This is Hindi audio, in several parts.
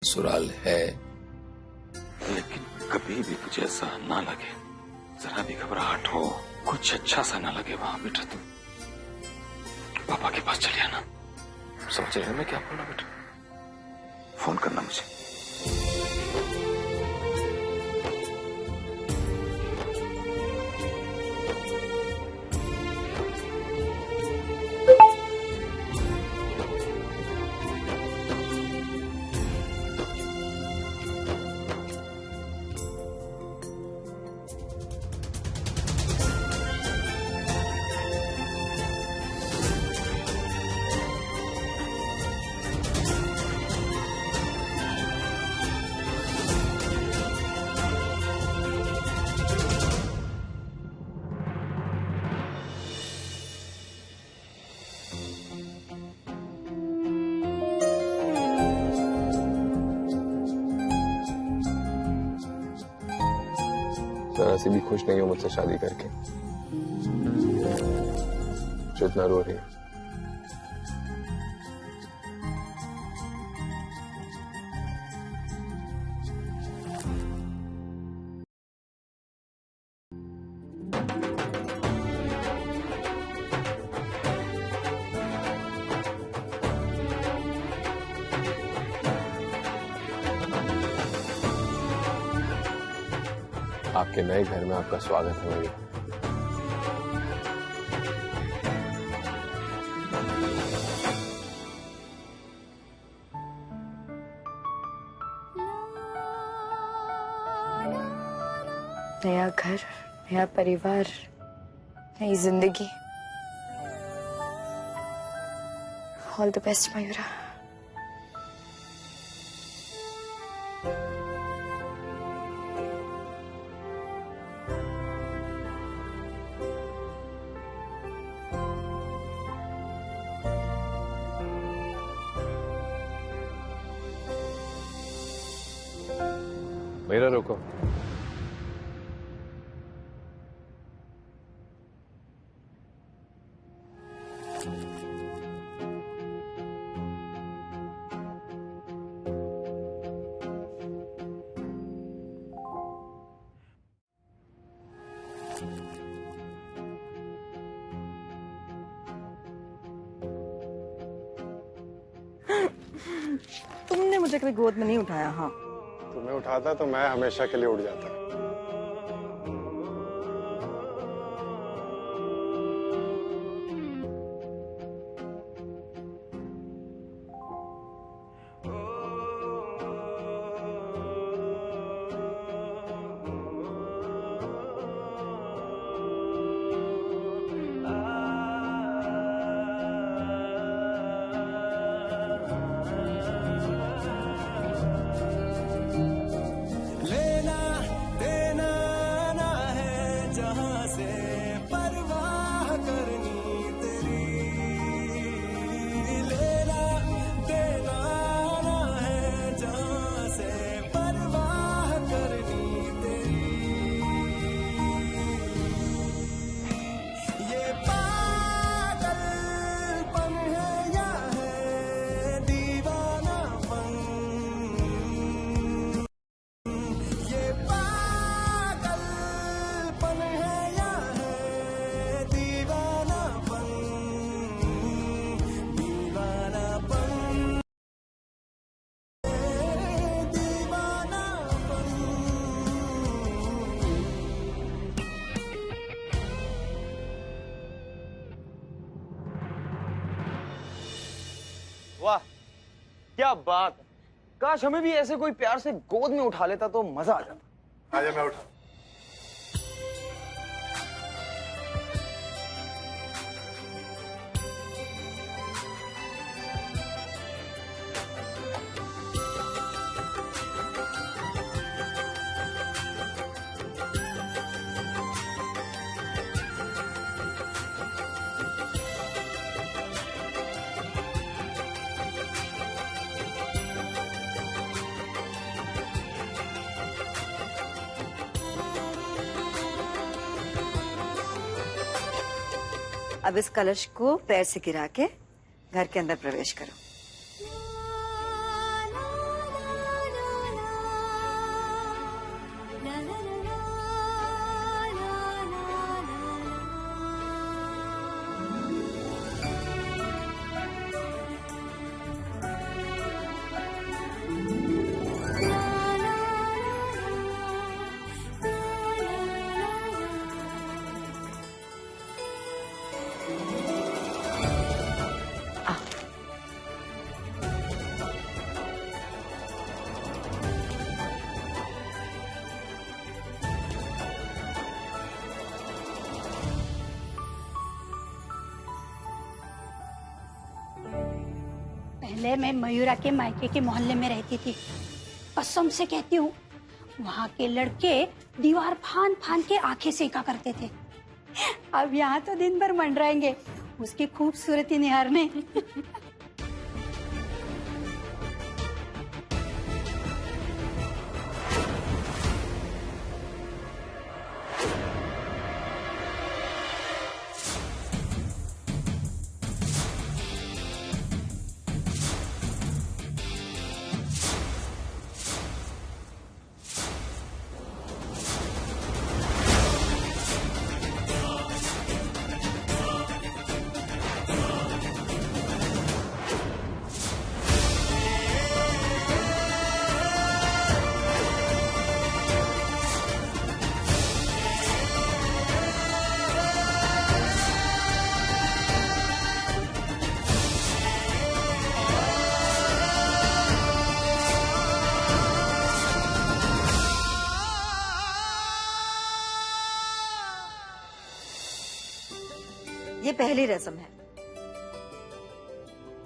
ससुराल है, लेकिन कभी भी तुझे ऐसा ना लगे, जरा भी घबराहट हो, कुछ अच्छा सा ना लगे वहां बेटा, तुम पापा के पास चले आना। समझ रहे हो मैं क्या बोल रहा बेटा? फोन करना मुझे। जरा सी भी खुश नहीं हो मुझसे शादी करके, जो इतना रो रही है। आपके नए घर में आपका स्वागत है भैया। नया घर, नया परिवार, नई जिंदगी। All the best Mayura. मेरा रुको, तुमने मुझे कभी गोद में नहीं उठाया। हाँ, तुम्हें उठाता तो मैं हमेशा के लिए उड़ जाता। वाह क्या बात है। काश हमें भी ऐसे कोई प्यार से गोद में उठा लेता तो मजा आ जाता। आजा मैं उठा। अब इस कलश को पैर से गिरा के घर के अंदर प्रवेश करो। पहले मैं मयूरा के मायके के मोहल्ले में रहती थी। कसम से कहती हूँ, वहाँ के लड़के दीवार फान फान के आंखें सेका करते थे। अब यहाँ तो दिन भर मंडराएंगे उसकी खूबसूरती निहारने। ये पहली रस्म है।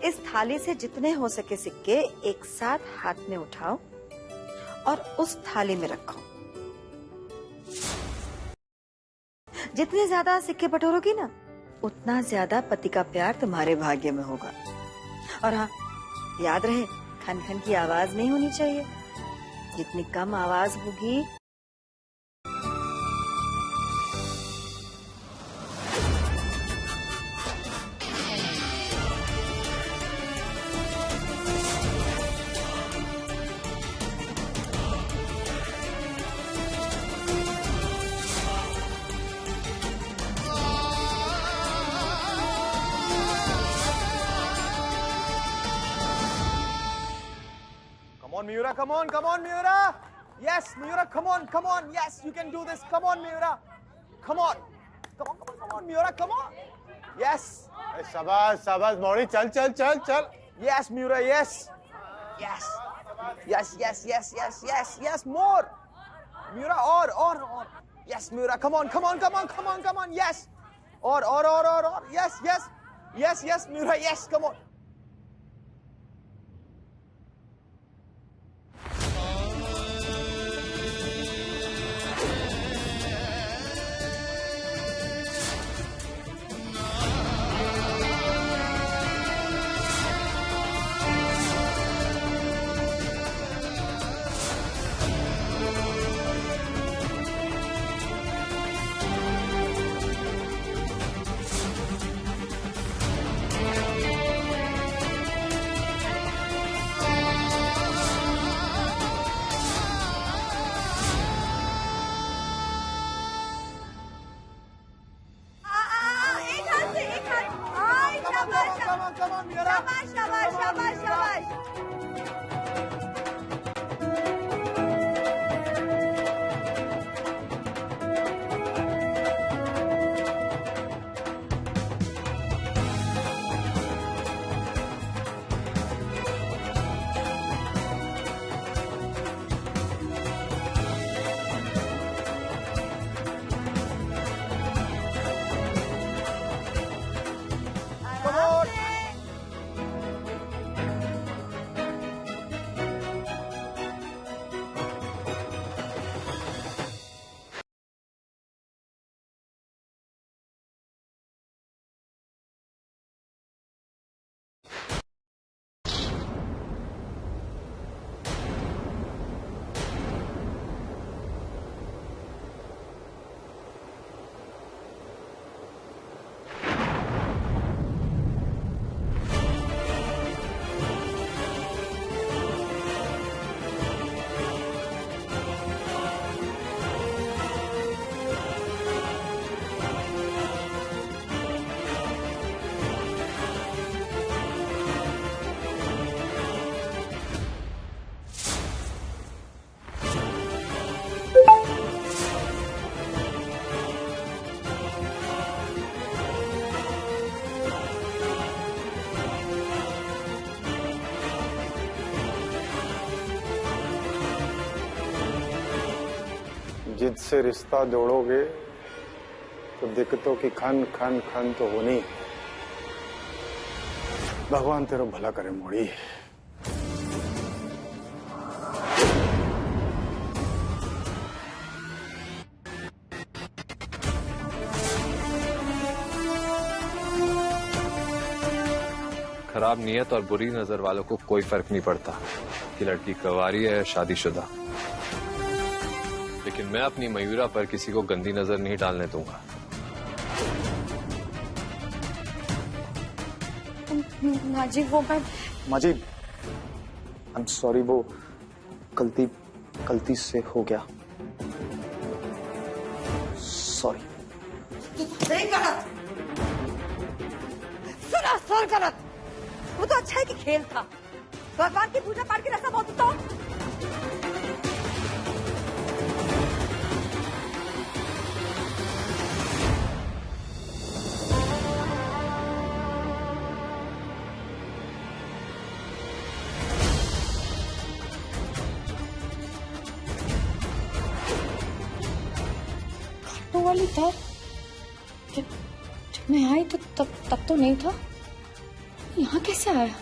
इस थाली से जितने हो सके सिक्के एक साथ हाथ में उठाओ और उस थाली में रखो। जितने ज्यादा सिक्के बटोरोगी ना, उतना ज्यादा पति का प्यार तुम्हारे भाग्य में होगा। और हाँ, याद रहे, खन खन की आवाज नहीं होनी चाहिए। जितनी कम आवाज होगी Come on, Miura. Yes, Miura, come on. Yes, you can do this. Come on, Miura. Come on, Miura, come on. Yes. शाबाश मौरी, चल। Yes, Miura, yes. Yes. More. Miura, or. Yes, Miura, come on. Yes. Or. Yes, Miura, yes, come on. Come on, Miura. शाबाश। जिद से रिश्ता जोड़ोगे तो दिक्कतों की खन खन खन तो होनी है। भगवान तेरा भला करे मोड़ी। खराब नीयत और बुरी नजर वालों को कोई फर्क नहीं पड़ता कि लड़की कवारी है या शादीशुदा, लेकिन मैं अपनी मयूरा पर किसी को गंदी नजर नहीं डालने दूंगा। माजी वो मैं माजी, आई एम सॉरी, वो गलती से हो गया। सॉरी। नहीं गलत, सुना सुन गलत। वो तो अच्छा है कि खेल था, भगवान की पूजा पाठ के रास्ता बहुत तो वाली था। जब मैं आई तो तब तो नहीं था। यहाँ कैसे आया?